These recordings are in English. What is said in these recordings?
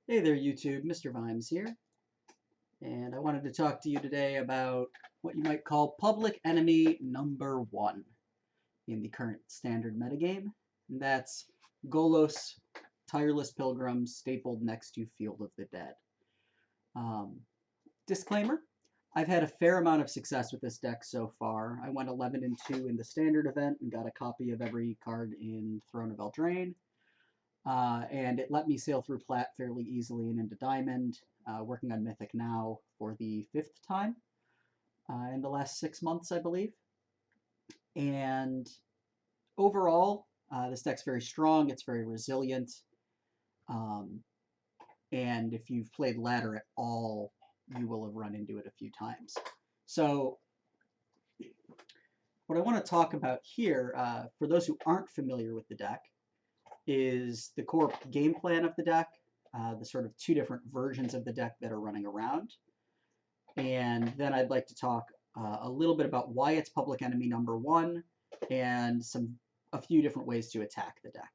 Hey there, YouTube. Mr. Vimes here, and I wanted to talk to you today about what you might call public enemy number one in the current standard metagame. And that's Golos, Tireless Pilgrim, stapled next to Field of the Dead. Um, Disclaimer, I've had a fair amount of success with this deck so far. I went 11-2 in the standard event and got a copy of every card in Throne of Eldraine. And it let me sail through Plat fairly easily and into Diamond, working on Mythic now for the fifth time in the last 6 months, I believe. And overall, this deck's very strong, it's very resilient, um, and if you've played ladder at all, you will have run into it a few times. So what I want to talk about here, for those who aren't familiar with the deck, is the core game plan of the deck, the sort of two different versions of the deck that are running around. And then I'd like to talk a little bit about why it's public enemy number one and a few different ways to attack the deck.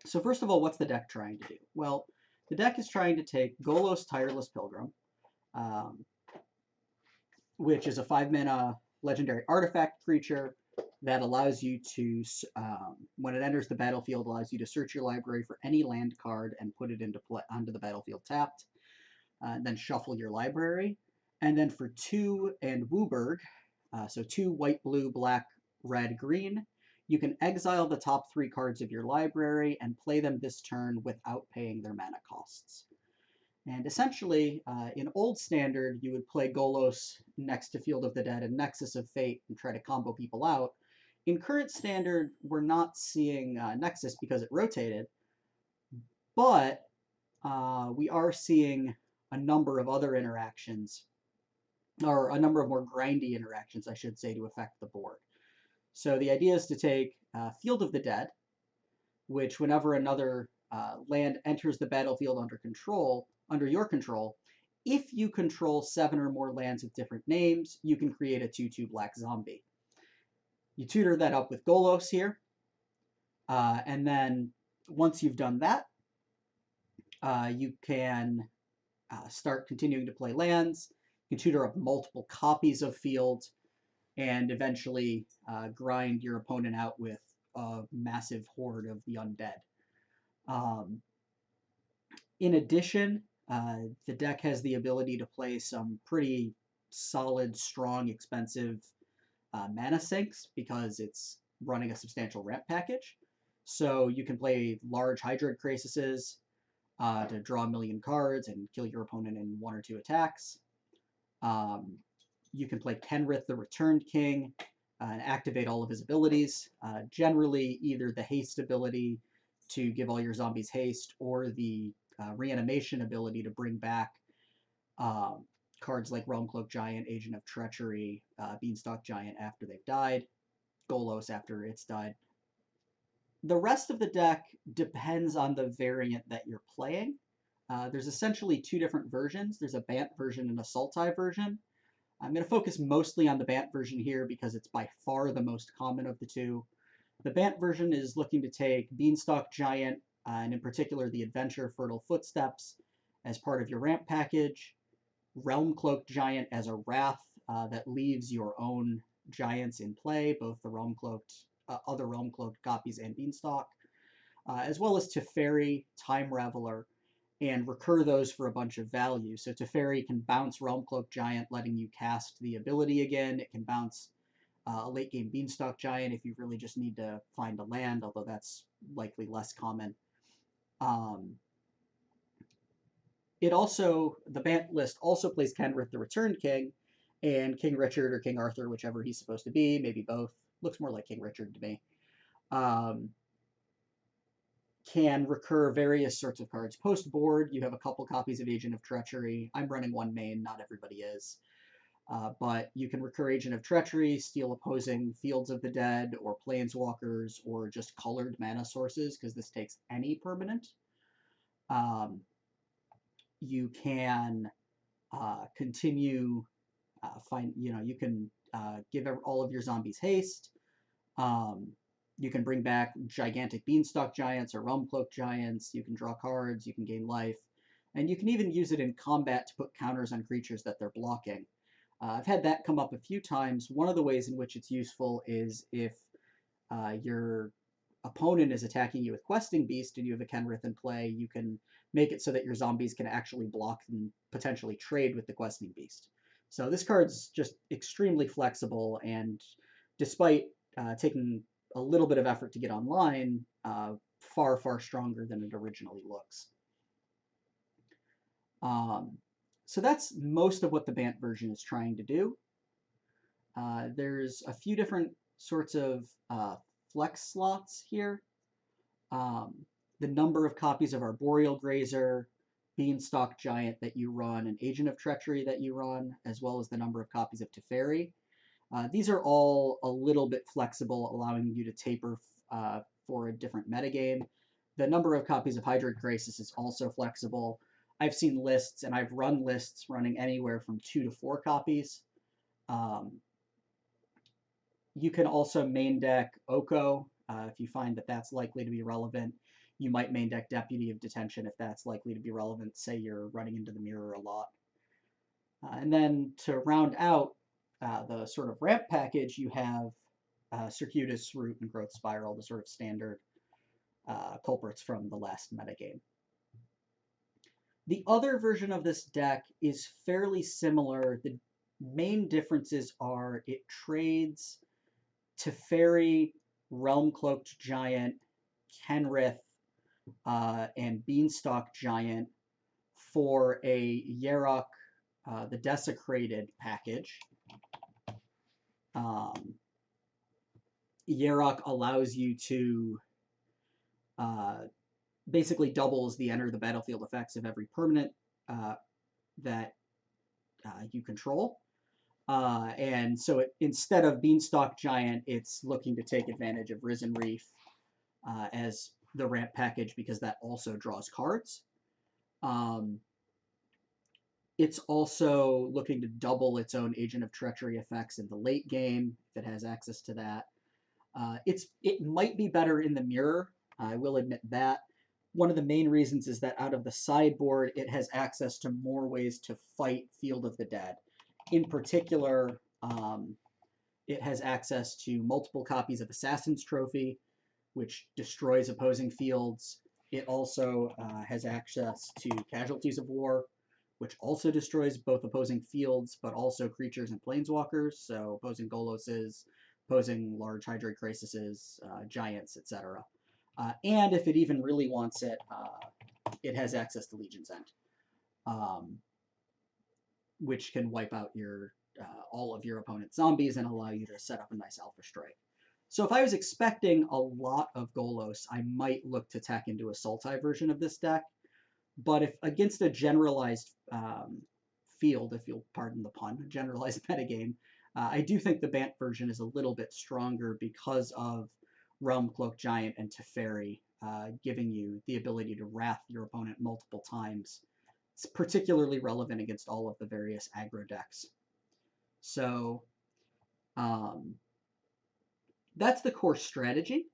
So first of all, what's the deck trying to do? Well, the deck is trying to take Golos Tireless Pilgrim, um, which is a 5-mana legendary artifact creature that allows you to, when it enters the battlefield, allows you to search your library for any land card and put it onto the battlefield tapped, then shuffle your library. And then for 2 and Wooburg, so 2 white, blue, black, red, green, you can exile the top 3 cards of your library and play them this turn without paying their mana costs. And essentially, in Old Standard, you would play Golos next to Field of the Dead and Nexus of Fate and try to combo people out. In Current Standard, we're not seeing Nexus because it rotated, but we are seeing a number of other interactions, or a number of more grindy interactions, I should say, to affect the board. So the idea is to take Field of the Dead, which whenever another land enters the battlefield under your control, if you control 7 or more lands with different names, you can create a 2/2 black zombie. You tutor that up with Golos here, and then once you've done that, you can start continuing to play lands. You can tutor up multiple copies of Field, and eventually grind your opponent out with a massive horde of the undead. Um, in addition, the deck has the ability to play some pretty solid, strong, expensive mana sinks because it's running a substantial ramp package. So you can play large Hydroid Crasises to draw a million cards and kill your opponent in 1 or 2 attacks. You can play Kenrith the Returned King and activate all of his abilities. Generally, either the haste ability to give all your zombies haste or the reanimation ability to bring back cards like Realmcloak Giant, Agent of Treachery, Beanstalk Giant after they've died, Golos after it's died. The rest of the deck depends on the variant that you're playing. There's essentially 2 different versions. There's a Bant version and a Sultai version. I'm going to focus mostly on the Bant version here because it's by far the most common of the 2. The Bant version is looking to take Beanstalk Giant, and in particular the Adventure Fertile Footsteps, as part of your ramp package, Realmcloak Giant as a Wrath that leaves your own giants in play, both the other Realmcloaked copies and Beanstalk, as well as Teferi, Time Raveler, and recur those for a bunch of value. So Teferi can bounce Realmcloak Giant, letting you cast the ability again. It can bounce a late game Beanstalk Giant if you really just need to find a land, although that's likely less common. The Bant list also plays Kenrith the Returned King and King Richard or King Arthur, whichever he's supposed to be, maybe both. Looks more like King Richard to me. Can recur various sorts of cards. Post board, you have a couple copies of Agent of Treachery. I'm running 1 main, not everybody is. But you can recur Agent of Treachery, steal opposing Fields of the Dead, or Planeswalkers, or just colored mana sources, because this takes any permanent. You can continue, you can give all of your zombies haste. You can bring back gigantic Beanstalk Giants or Realmcloak Giants. You can draw cards. You can gain life. And you can even use it in combat to put counters on creatures that they're blocking. I've had that come up a few times. One of the ways in which it's useful is if your opponent is attacking you with Questing Beast and you have a Kenrith in play, you can make it so that your zombies can actually block and potentially trade with the Questing Beast. So this card's just extremely flexible, and despite taking a little bit of effort to get online, far, far stronger than it originally looks. So that's most of what the Bant version is trying to do. There's a few different sorts of flex slots here. The number of copies of Arboreal Grazer, Beanstalk Giant that you run, and Agent of Treachery that you run, as well as the number of copies of Teferi. These are all a little bit flexible, allowing you to taper for a different metagame. The number of copies of Hydroid Crisis is also flexible. I've seen lists, and I've run lists running anywhere from 2 to 4 copies. You can also main deck Oko if you find that that's likely to be relevant. You might main deck Deputy of Detention if that's likely to be relevant. Say you're running into the mirror a lot. And then to round out the sort of ramp package, you have Circuitous, Root, and Growth Spiral, the sort of standard culprits from the last metagame. The other version of this deck is fairly similar. The main differences are it trades Teferi, Realm Cloaked Giant, Kenrith, and Beanstalk Giant for a Yarok, the Desecrated package. Yarok allows you to basically doubles the enter the battlefield effects of every permanent that you control. And so instead of Beanstalk Giant, it's looking to take advantage of Risen Reef as the ramp package because that also draws cards. It's also looking to double its own Agent of Treachery effects in the late game if it has access to that. It might be better in the mirror, I will admit that. One of the main reasons is that out of the sideboard, it has access to more ways to fight Field of the Dead. In particular, it has access to multiple copies of Assassin's Trophy, which destroys opposing fields. It also has access to Casualties of War, which also destroys both opposing fields, but also creatures and planeswalkers, so opposing Goloses, opposing large Hydroid Crises, giants, etc. And if it even really wants it, it has access to Legion's End, which can wipe out your all of your opponent's zombies and allow you to set up a nice Alpha Strike. So if I was expecting a lot of Golos, I might look to tack into a Sultai version of this deck. But if against a generalized field, if you'll pardon the pun, a generalized metagame, I do think the Bant version is a little bit stronger because of Realm Cloak Giant and Teferi, giving you the ability to wrath your opponent multiple times. It's particularly relevant against all of the various aggro decks. So that's the core strategy.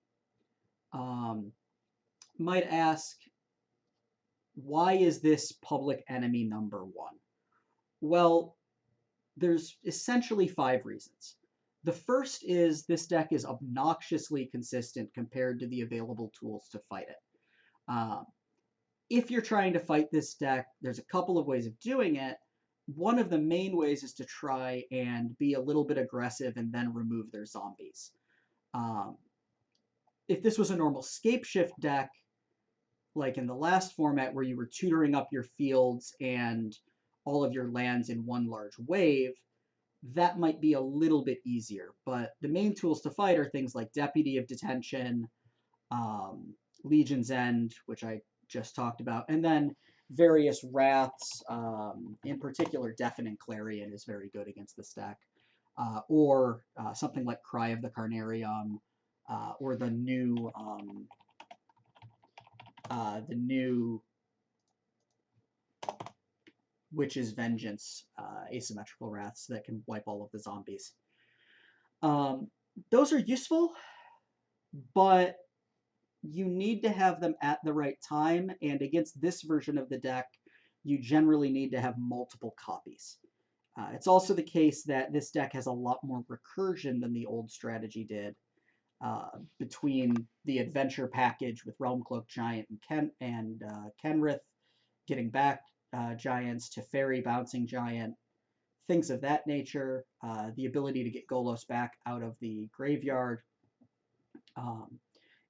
Might ask, why is this public enemy #1? Well, there's essentially 5 reasons. The first is this deck is obnoxiously consistent compared to the available tools to fight it. If you're trying to fight this deck, there's a couple of ways of doing it. One of the main ways is to try and be a little bit aggressive and then remove their zombies. If this was a normal Scapeshift deck, like in the last format where you were tutoring up your fields and all of your lands in one large wave, that might be a little bit easier. But the main tools to fight are things like Deputy of Detention, Legion's End, which I just talked about, and then various wraths. In particular, Deafening Clarion is very good against this deck. Or something like Cry of the Carnarium, or the new Witch's Vengeance asymmetrical wraths that can wipe all of the zombies. Those are useful, but you need to have them at the right time, and against this version of the deck, you generally need to have multiple copies. It's also the case that this deck has a lot more recursion than the old strategy did, between the adventure package with Realm Cloak Giant and Kenrith, getting back giants, to Fairy Bouncing Giant, things of that nature, the ability to get Golos back out of the graveyard. Um,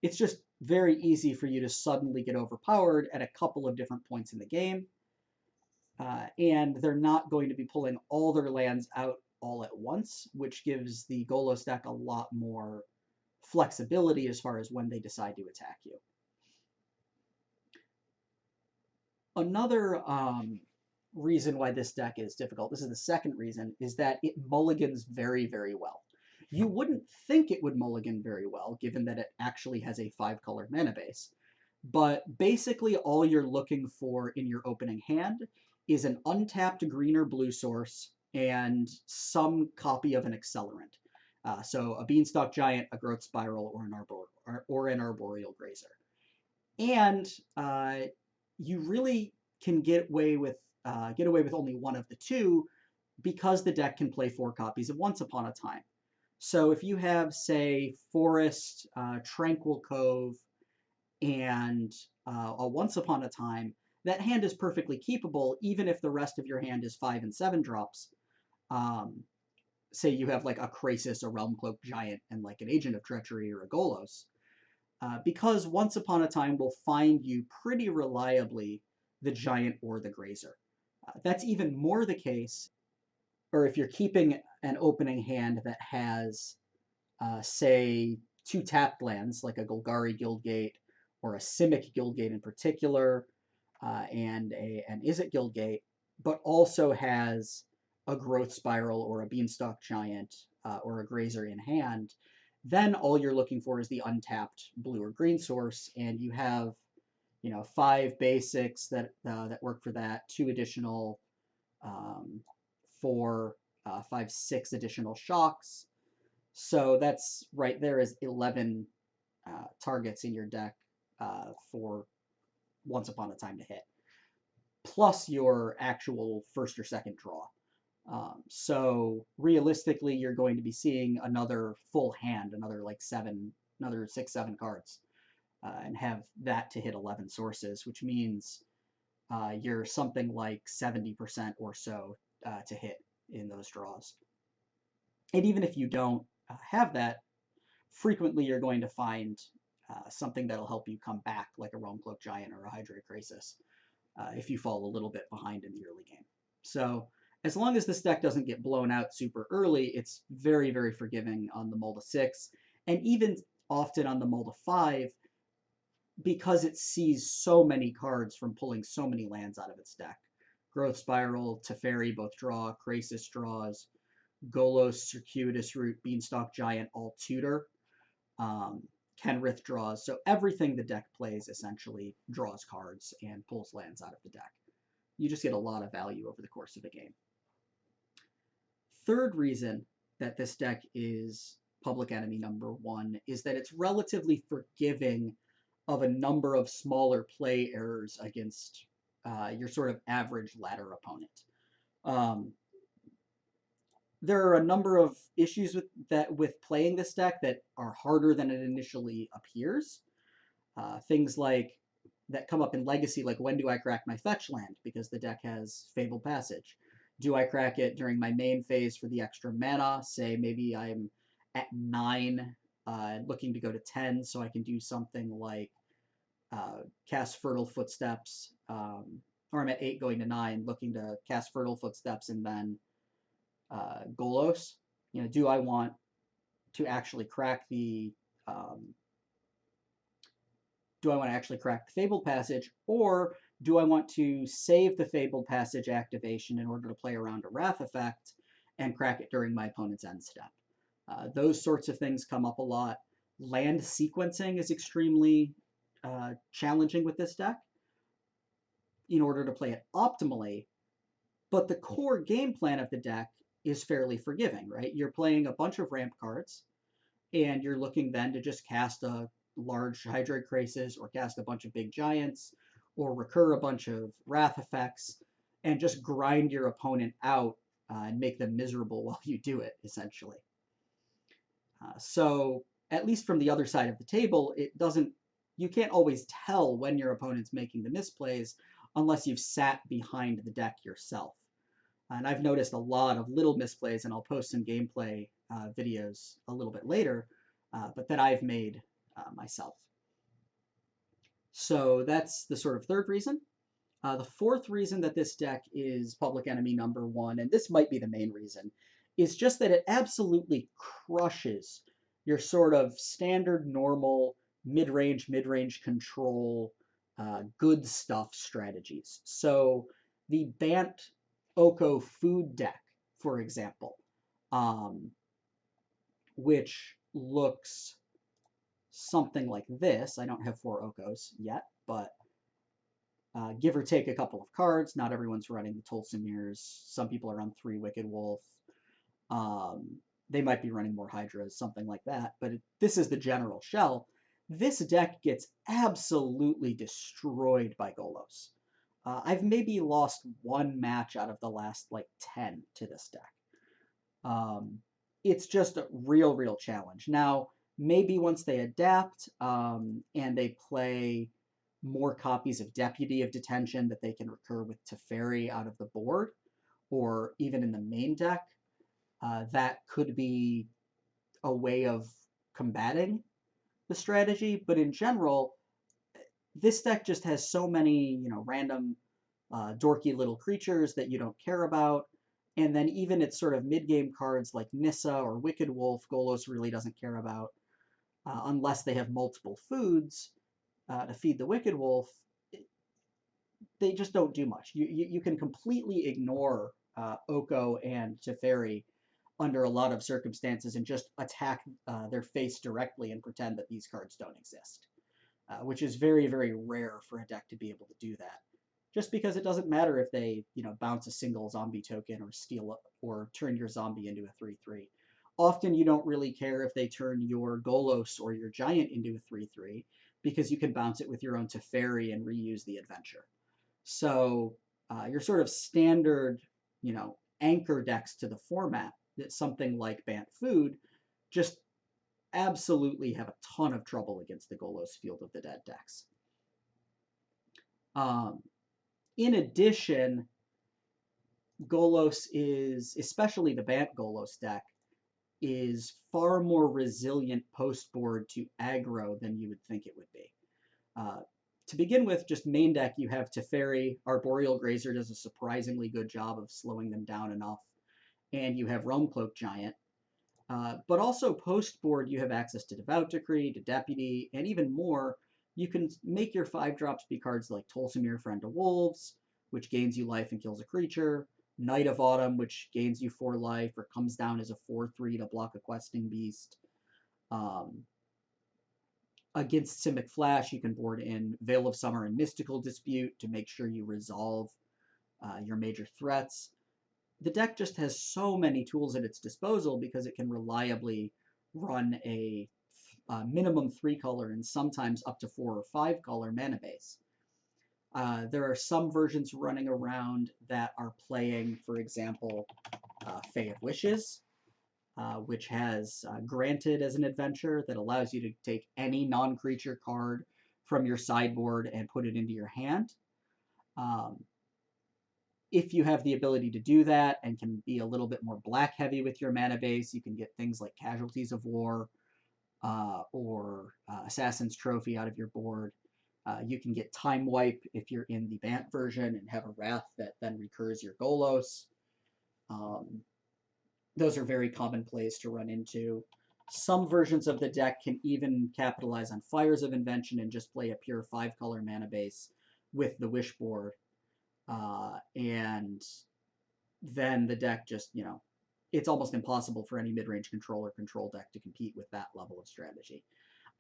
it's just very easy for you to suddenly get overpowered at a couple of different points in the game. And they're not going to be pulling all their lands out all at once, which gives the Golos deck a lot more flexibility as far as when they decide to attack you. Another reason why this deck is difficult, this is the second reason, is that it mulligans very, very well. You wouldn't think it would mulligan very well, given that it actually has a 5-color mana base. But basically all you're looking for in your opening hand is an untapped green or blue source and some copy of an accelerant. So a Beanstalk Giant, a Growth Spiral, or an Arboreal Grazer. And you really can get away with only one of the two, because the deck can play 4 copies of Once Upon a Time. So if you have, say, Forest, Tranquil Cove, and a Once Upon a Time, that hand is perfectly keepable, even if the rest of your hand is 5 and 7 drops. Say you have like a Krasis, a Realm Cloak Giant, and like an Agent of Treachery or a Golos. Because Once Upon a Time will find you pretty reliably the Giant or the Grazer. That's even more the case, or if you're keeping an opening hand that has, say, 2 tapped lands, like a Golgari Guildgate or a Simic Guildgate in particular, and an Izzet Guildgate, but also has a Growth Spiral or a Beanstalk Giant or a Grazer in hand, then all you're looking for is the untapped blue or green source, and you have, 5 basics that work for that, 2 additional, 4, 5, 6 additional shocks. So that's right there is 11 targets in your deck for Once Upon a Time to hit, plus your actual first or second draw. So realistically, you're going to be seeing another full hand, another 6, 7 cards, and have that to hit 11 sources, which means you're something like 70% or so to hit in those draws. And even if you don't have that, frequently you're going to find something that'll help you come back, like a Realm Cloak Giant or a Hydra Krasis, if you fall a little bit behind in the early game. So as long as this deck doesn't get blown out super early, it's very, very forgiving on the Mulda 6, and even often on the Mulda 5, because it sees so many cards from pulling so many lands out of its deck. Growth Spiral, Teferi both draw, Krasis draws, Golos, Circuitous Root, Beanstalk Giant all tutor. Kenrith draws. So everything the deck plays essentially draws cards and pulls lands out of the deck. You just get a lot of value over the course of a game. Third reason that this deck is public enemy number 1 is that it's relatively forgiving of a number of smaller play errors against your sort of average ladder opponent. There are a number of issues with playing this deck that are harder than it initially appears. Things like that come up in Legacy, like when do I crack my fetch land because the deck has Fabled Passage? Do I crack it during my main phase for the extra mana? Say maybe I'm at 9, looking to go to 10, so I can do something like cast Fertile Footsteps, or I'm at 8 going to 9, looking to cast Fertile Footsteps and then Golos. Do I want to actually crack the Fabled Passage, or do I want to save the Fabled Passage activation in order to play around a Wrath effect and crack it during my opponent's end step? Those sorts of things come up a lot. Land sequencing is extremely challenging with this deck in order to play it optimally, but the core game plan of the deck is fairly forgiving, right? You're playing a bunch of ramp cards, and you're looking then to just cast a large Hydroid Krasis or cast a bunch of big giants, or recur a bunch of wrath effects, and just grind your opponent out and make them miserable while you do it, essentially. So at least from the other side of the table, you can't always tell when your opponent's making the misplays unless you've sat behind the deck yourself. And I've noticed a lot of little misplays, and I'll post some gameplay videos a little bit later, but that I've made myself. So that's the sort of third reason. The fourth reason that this deck is public enemy number one, and this might be the main reason, is just that it absolutely crushes your sort of standard, normal, mid-range control, good stuff strategies. So the Bant Oko food deck, for example, um, which looks something like this. I don't have 4 Okos yet, but give or take a couple of cards. Not everyone's running the Tulsimir's. Some people are on 3 Wicked Wolf. They might be running more Hydras, something like that. But this is the general shell. This deck gets absolutely destroyed by Golos. I've maybe lost 1 match out of the last like 10 to this deck. It's just a real challenge. Now, maybe once they adapt and they play more copies of Deputy of Detention that they can recur with Teferi out of the board, or even in the main deck, that could be a way of combating the strategy. But in general, this deck just has so many, random dorky little creatures that you don't care about. And then even its sort of mid-game cards like Nissa or Wicked Wolf, Golos really doesn't care about unless they have multiple foods to feed the Wicked Wolf. They just don't do much. You can completely ignore Oko and Teferi under a lot of circumstances and just attack their face directly and pretend that these cards don't exist, which is very rare for a deck to be able to do that. Just because it doesn't matter if they, bounce a single zombie token or steal or turn your zombie into a 3/3. Often you don't really care if they turn your Golos or your Giant into a 3/3 because you can bounce it with your own Teferi and reuse the adventure. So your sort of standard, anchor decks to the format, that something like Bant Food, just absolutely have a ton of trouble against the Golos-Field of the Dead decks. In addition, Golos is, especially the Bant Golos deck, is far more resilient post-board to aggro than you would think it would be. To begin with, just main deck, you have Teferi. Arboreal Grazer does a surprisingly good job of slowing them down enough. And you have Realmcloak Giant. But also post-board, you have access to Devout Decree, to Deputy, and even more. You can make your 5-drops be cards like Tolsimir, Friend of Wolves, which gains you life and kills a creature. Knight of Autumn, which gains you 4 life or comes down as a 4/3 to block a questing beast. Against Simic Flash, you can board in Veil of Summer and Mystical Dispute to make sure you resolve your major threats. The deck just has so many tools at its disposal because it can reliably run a minimum 3-color and sometimes up to 4 or 5-color mana base. There are some versions running around that are playing, for example, Fae of Wishes, which has Granted as an adventure that allows you to take any non-creature card from your sideboard and put it into your hand. If you have the ability to do that and can be a little bit more black heavy with your mana base, you can get things like Casualties of War or Assassin's Trophy out of your board. You can get Time Wipe if you're in the Bant version and have a Wrath that then recurs your Golos. Those are very common plays to run into. Some versions of the deck can even capitalize on Fires of Invention and just play a pure 5-color mana base with the Wish board. And then the deck just, it's almost impossible for any mid-range control deck to compete with that level of strategy.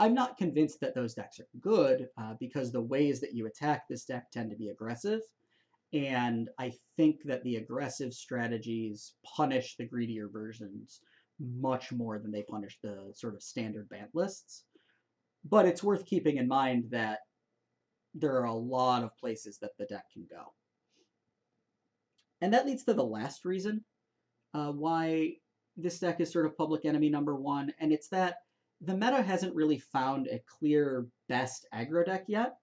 I'm not convinced that those decks are good because the ways that you attack this deck tend to be aggressive. And I think that the aggressive strategies punish the greedier versions much more than they punish the sort of standard Bant lists. But it's worth keeping in mind that there are a lot of places that the deck can go. And that leads to the last reason why this deck is sort of public enemy number one, and it's that the meta hasn't really found a clear best aggro deck yet.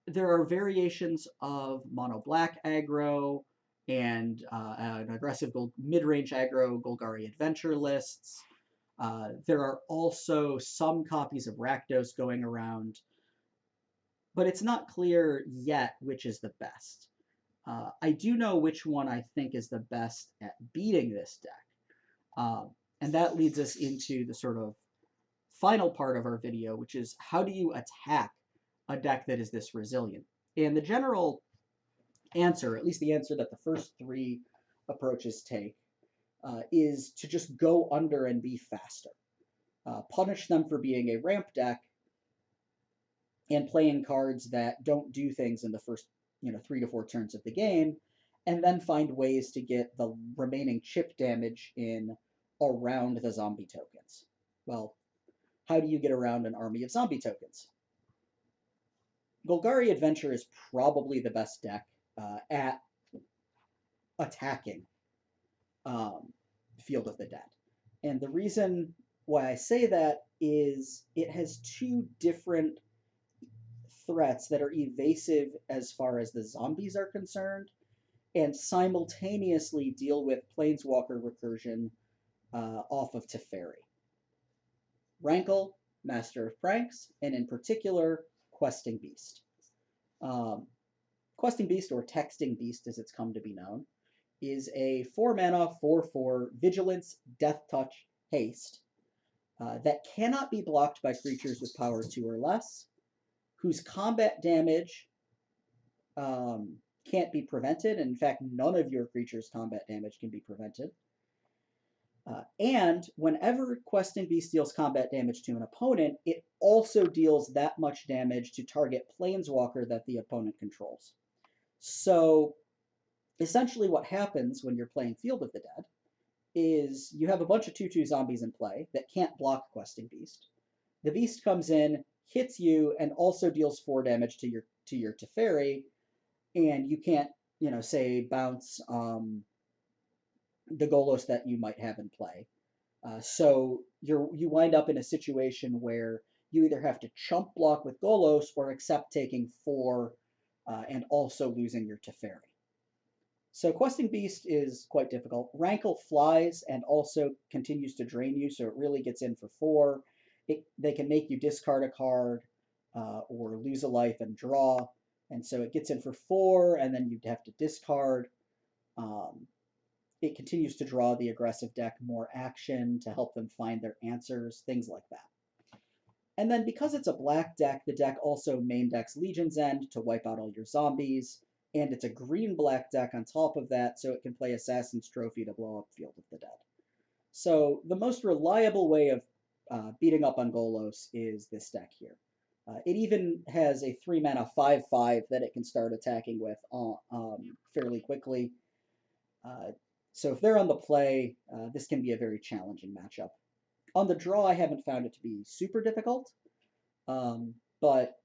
There are variations of mono black aggro and an aggressive mid-range aggro Golgari Adventure lists. There are also some copies of Rakdos going around, but it's not clear yet which is the best. I do know which one I think is the best at beating this deck. And that leads us into the sort of final part of our video, which is how do you attack a deck that is this resilient? And the general answer, at least the answer that the first three approaches take, is to just go under and be faster. Punish them for being a ramp deck and playing cards that don't do things in the first 3 to 4 turns of the game, and then find ways to get the remaining chip damage in around the zombie tokens. Well, how do you get around an army of zombie tokens? Golgari Adventure is probably the best deck at attacking Field of the Dead. And the reason why I say that is it has two different threats that are evasive as far as the zombies are concerned, and simultaneously deal with Planeswalker recursion off of Teferi. Rankle, Master of Pranks, and in particular, Questing Beast. Questing Beast, or Texting Beast as it's come to be known, is a 4-mana, 4/4 Vigilance, Death Touch, Haste that cannot be blocked by creatures with power 2 or less, whose combat damage can't be prevented. In fact, none of your creatures' combat damage can be prevented. And whenever Questing Beast deals combat damage to an opponent, it also deals that much damage to target Planeswalker that the opponent controls. So essentially what happens when you're playing Field of the Dead is you have a bunch of 2/2 zombies in play that can't block Questing Beast. The Beast comes in, hits you, and also deals 4 damage to your Teferi, and you can't, say, bounce the Golos that you might have in play. So you wind up in a situation where you either have to chump block with Golos or accept taking 4 and also losing your Teferi. So Questing Beast is quite difficult. Rankle flies and also continues to drain you, so it really gets in for 4. They can make you discard a card or lose a life and draw, and so it gets in for 4, and then you'd have to discard. It continues to draw the aggressive deck more action to help them find their answers, things like that. And then because it's a black deck, the deck also main decks Legion's End to wipe out all your zombies, and it's a green-black deck on top of that, so it can play Assassin's Trophy to blow up Field of the Dead. So the most reliable way of beating up on Golos is this deck here. It even has a 3-mana 5/5 that it can start attacking with fairly quickly. So if they're on the play, this can be a very challenging matchup. On the draw, I haven't found it to be super difficult, but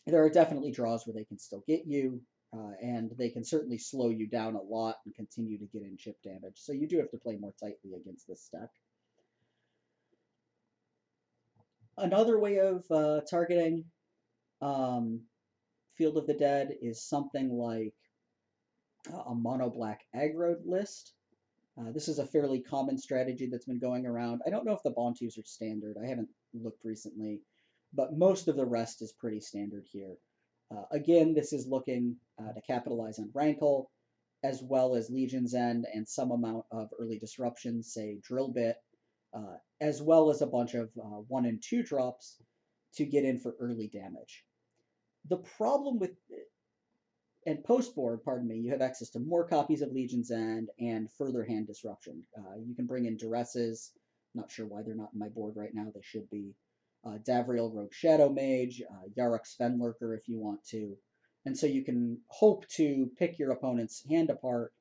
there are definitely draws where they can still get you, and they can certainly slow you down a lot and continue to get in chip damage. So you do have to play more tightly against this deck. Another way of targeting Field of the Dead is something like a mono black aggro list. This is a fairly common strategy that's been going around. I don't know if the Bontus are standard. I haven't looked recently, but most of the rest is pretty standard here. Again, this is looking to capitalize on Rankle, as well as Legion's End and some amount of early disruption, say Drill Bit, as well as a bunch of 1 and 2 drops to get in for early damage. The problem with and post-board, you have access to more copies of Legion's End and further hand disruption. You can bring in Duresses. Not sure why they're not in my board right now. They should be. Davriel Rogue Shadow Mage, Yarok Svenlurker if you want to. And so you can hope to pick your opponent's hand apart,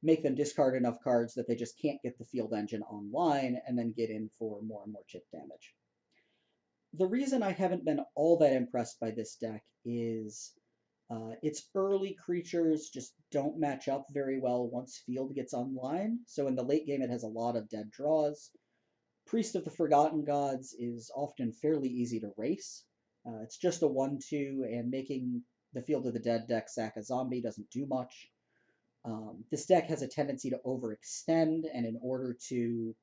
make them discard enough cards that they just can't get the field engine online, and then get in for more and more chip damage. The reason I haven't been all that impressed by this deck is its early creatures just don't match up very well once Field gets online. So in the late game, it has a lot of dead draws. Priest of the Forgotten Gods is often fairly easy to race. It's just a 1/2, and making the Field of the Dead deck sack a zombie doesn't do much. This deck has a tendency to overextend, and in order to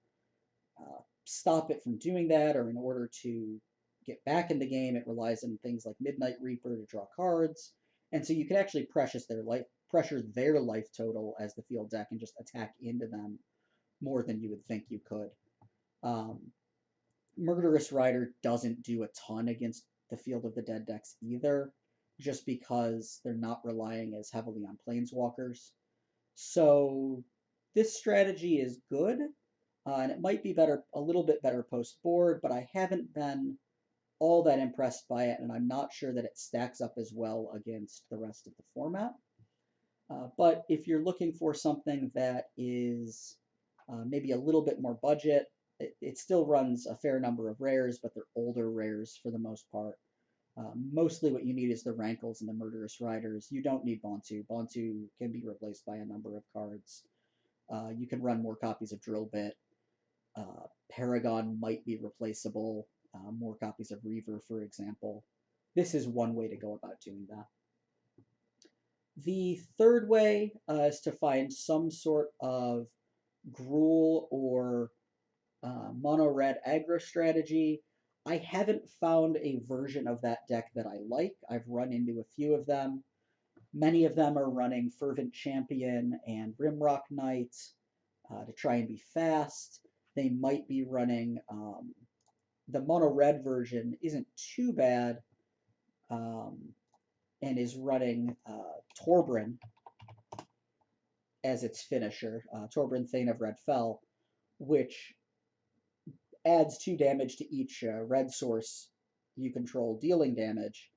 stop it from doing that, or in order to get back in the game, it relies on things like Midnight Reaper to draw cards. And so you can actually pressure their life total as the field deck and just attack into them more than you would think you could. Um, Murderous Rider doesn't do a ton against the Field of the Dead decks either, just because they're not relying as heavily on planeswalkers. So this strategy is good, and it might be better, a little bit better post board, but I haven't been all that impressed by it, and I'm not sure that it stacks up as well against the rest of the format. But if you're looking for something that is maybe a little bit more budget, it still runs a fair number of rares, but they're older rares for the most part. Mostly what you need is the Rankles and the Murderous Riders. You don't need Bontu. Bontu can be replaced by a number of cards. You can run more copies of Drill Bit. Paragon might be replaceable. More copies of Reaver, for example. This is one way to go about doing that. The third way is to find some sort of Gruul or mono red aggro strategy. I haven't found a version of that deck that I like. I've run into a few of them. Many of them are running Fervent Champion and Rimrock Knight to try and be fast. They might be running the mono red version isn't too bad, and is running Torbran as its finisher, Torbran Thane of Red Fell, which adds 2 damage to each red source you control, dealing damage.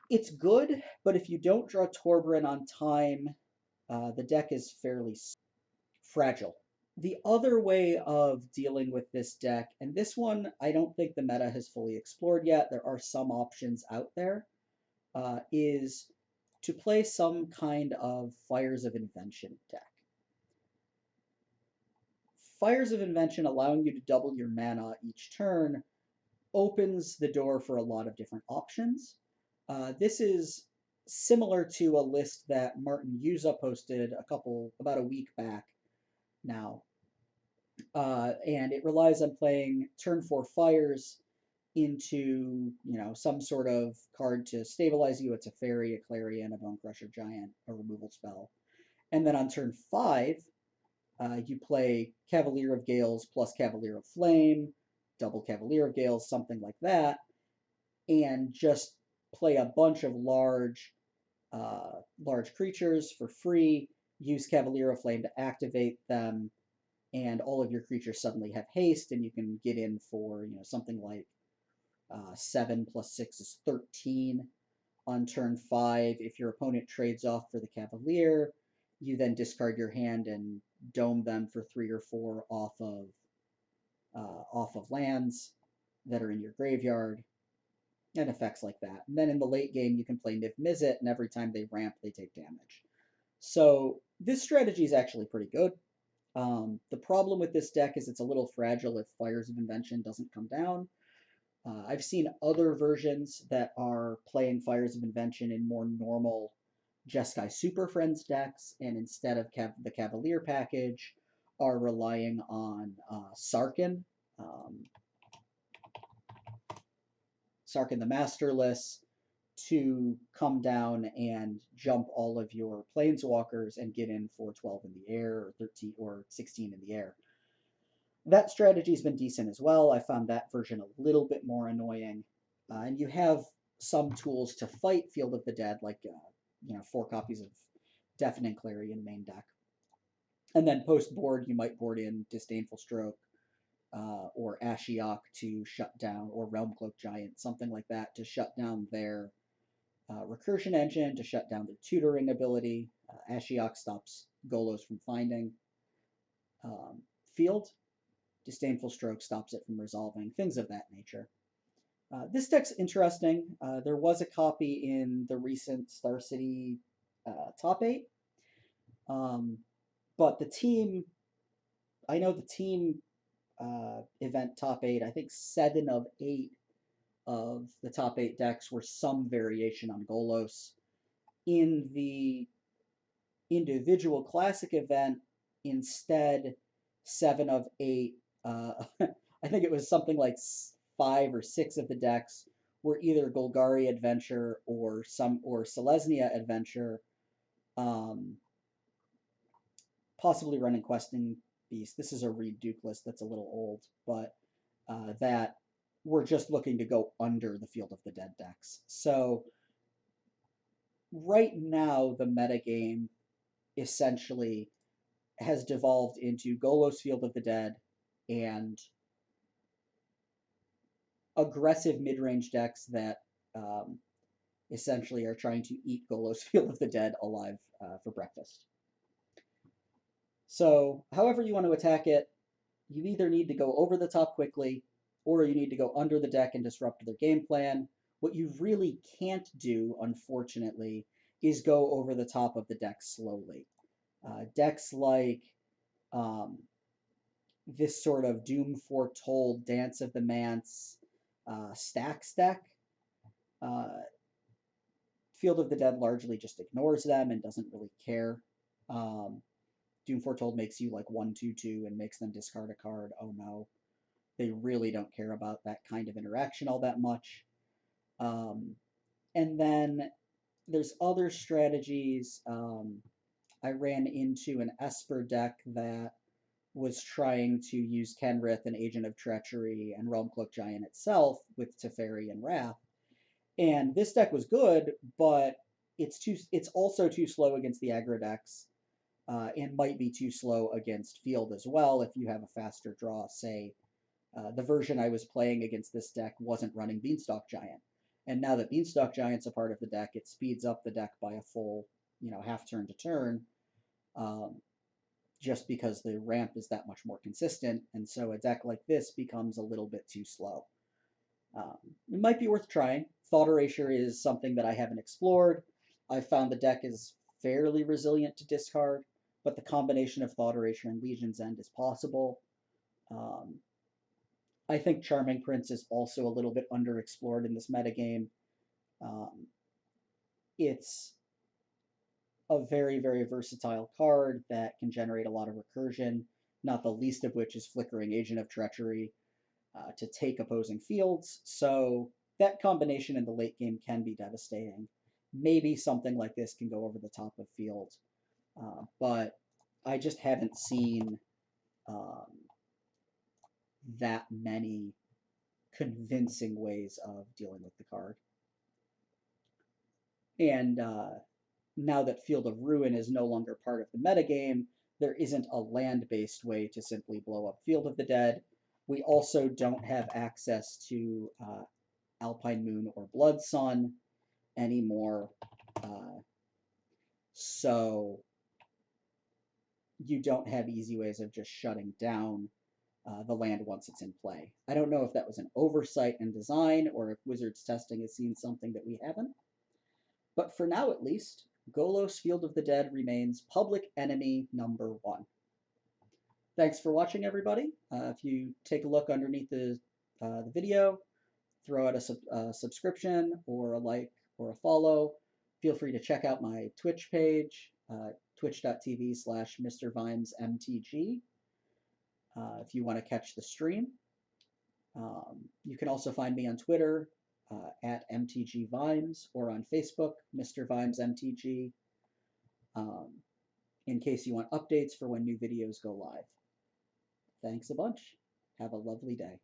It's good, but if you don't draw Torbran on time, the deck is fairly fragile. The other way of dealing with this deck, and this one I don't think the meta has fully explored yet, there are some options out there, is to play some kind of Fires of Invention deck. Fires of Invention, allowing you to double your mana each turn, opens the door for a lot of different options. This is similar to a list that Martin Yuza posted about a week back now. And it relies on playing turn 4 fires into, some sort of card to stabilize you. It's a fairy, a clarion, a bone crusher giant, a removal spell. And then on turn 5, you play Cavalier of Gales plus Cavalier of Flame, double Cavalier of Gales, something like that, and just play a bunch of large creatures for free, use Cavalier of Flame to activate them, and all of your creatures suddenly have haste, and you can get in for something like 7 plus 6 is 13 on turn 5. If your opponent trades off for the Cavalier, you then discard your hand and dome them for 3 or 4 off of lands that are in your graveyard, and effects like that. And then in the late game, you can play Niv Mizzet, and every time they ramp, they take damage. So this strategy is actually pretty good. The problem with this deck is it's a little fragile if Fires of Invention doesn't come down. I've seen other versions that are playing Fires of Invention in more normal Jeskai Super Friends decks, and instead of the Cavalier package, are relying on Sarkhan, Sarkhan the Masterless, to come down and jump all of your planeswalkers and get in for 12 in the air, or 13 or 16 in the air. That strategy's been decent as well. I found that version a little bit more annoying. And you have some tools to fight Field of the Dead, like 4 copies of Deafening Clarion main deck. And then post board, you might board in Disdainful Stroke, or Ashiok to shut down, or Realmcloak Giant, something like that, to shut down their recursion engine, to shut down their tutoring ability. Ashiok stops Golos from finding Field. Disdainful Stroke stops it from resolving, things of that nature. This deck's interesting. There was a copy in the recent Star City top 8, but the team, I know the team event top 8, I think 7 of 8 of the top 8 decks were some variation on Golos. In the individual classic event, instead, 7 of 8, I think it was something like 5 or 6 of the decks were either Golgari Adventure or Selesnya Adventure, possibly running Questing Beast. This is a Reed Duke list that's a little old, but that we're just looking to go under the Field of the Dead decks. So right now, the metagame essentially has devolved into Golos-Field of the Dead and aggressive mid-range decks that essentially are trying to eat Golos-Field of the Dead alive for breakfast. So however you want to attack it, you either need to go over the top quickly, or you need to go under the deck and disrupt their game plan. What you really can't do, unfortunately, is go over the top of the deck slowly. Decks like this sort of Doom Foretold, Dance of the Manse, Stacks deck, Field of the Dead largely just ignores them and doesn't really care. Doom Foretold makes you like 1/2/2 and makes them discard a card. Oh no. They really don't care about that kind of interaction all that much. And then there's other strategies. I ran into an Esper deck that was trying to use Kenrith and Agent of Treachery and Realmcloak Giant itself with Teferi and Wrath. And this deck was good, but it's also too slow against the aggro decks, and might be too slow against Field as well if you have a faster draw. Say, the version I was playing against this deck wasn't running Beanstalk Giant. And now that Beanstalk Giant's a part of the deck, it speeds up the deck by a full, half turn to turn, just because the ramp is that much more consistent. And so a deck like this becomes a little bit too slow. It might be worth trying. Thought Erasure is something that I haven't explored. I've found the deck is fairly resilient to discard, but the combination of Thought Erasure and Legion's End is possible. I think Charming Prince is also a little bit underexplored in this metagame. It's a very, very versatile card that can generate a lot of recursion, not the least of which is Flickering Agent of Treachery to take opposing fields. So that combination in the late game can be devastating. Maybe something like this can go over the top of Field, but I just haven't seen that many convincing ways of dealing with the card. And now that Field of Ruin is no longer part of the metagame, there isn't a land-based way to simply blow up Field of the Dead. We also don't have access to Alpine Moon or Blood Sun anymore. So you don't have easy ways of just shutting down the land once it's in play. I don't know if that was an oversight in design or if Wizards testing has seen something that we haven't. But for now, at least, Golos-Field of the Dead remains public enemy number 1. Thanks for watching, everybody. If you take a look underneath the video, throw out a subscription or a like or a follow. Feel free to check out my Twitch page, twitch.tv/MrVimesMTG, if you want to catch the stream. You can also find me on Twitter at MTGVimes or on Facebook, Mr. Vimes MTG, in case you want updates for when new videos go live. Thanks a bunch. Have a lovely day.